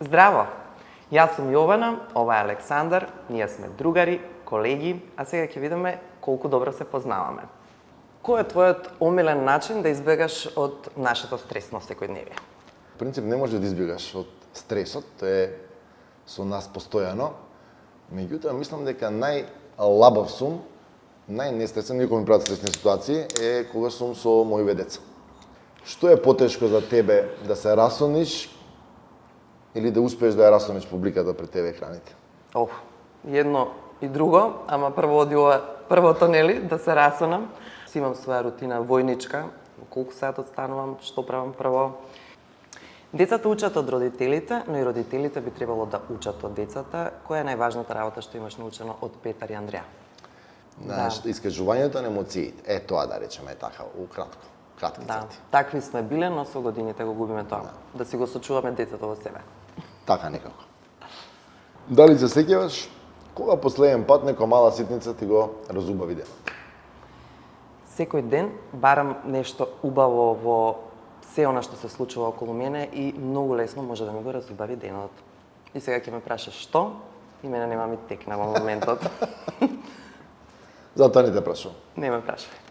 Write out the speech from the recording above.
Здраво! Јас сум Јована, ова е Александар, ние сме другари, колеги, а сега ќе видиме колку добро се познаваме. Кој е твојот омилен начин да избегаш од нашето стресно секојдневие? В принцип не може да избегаш од стресот, тој е со нас постојано. Меѓутоа мислам дека најлабав сум, најнестресен, никога ми прават стресни ситуации, е кога сум со моиве деца. Што е потешко за тебе, да се расониш или да успееш да ја расониш публиката пред тебе екраните? Едно и друго, ама прво оди ова првото, нели, да се расонам. Си имам своја рутина војничка, во колку сат отстанувам, што правам прво. Децата учат од родителите, но и родителите би требало да учат од децата. Која е најважната работа што имаш научено од Петар и Андреа? Искажувањето на емоциите. Тоа да речеме така, кратки црти. Такви сме биле, но со годините го губиме тоа. Да си го сочуваме детето во себе. Така некако. Дали се сеќаваш кога последен пат некоја мала ситница ти го разубави денот? Секој ден барам нешто убаво во се она што се случува околу мене и многу лесно може да ми го разубави денот. И сега ќе ме прашаш што, и мене нема ми текна во моментот. Затоа не те прашувам. Не ме прашај.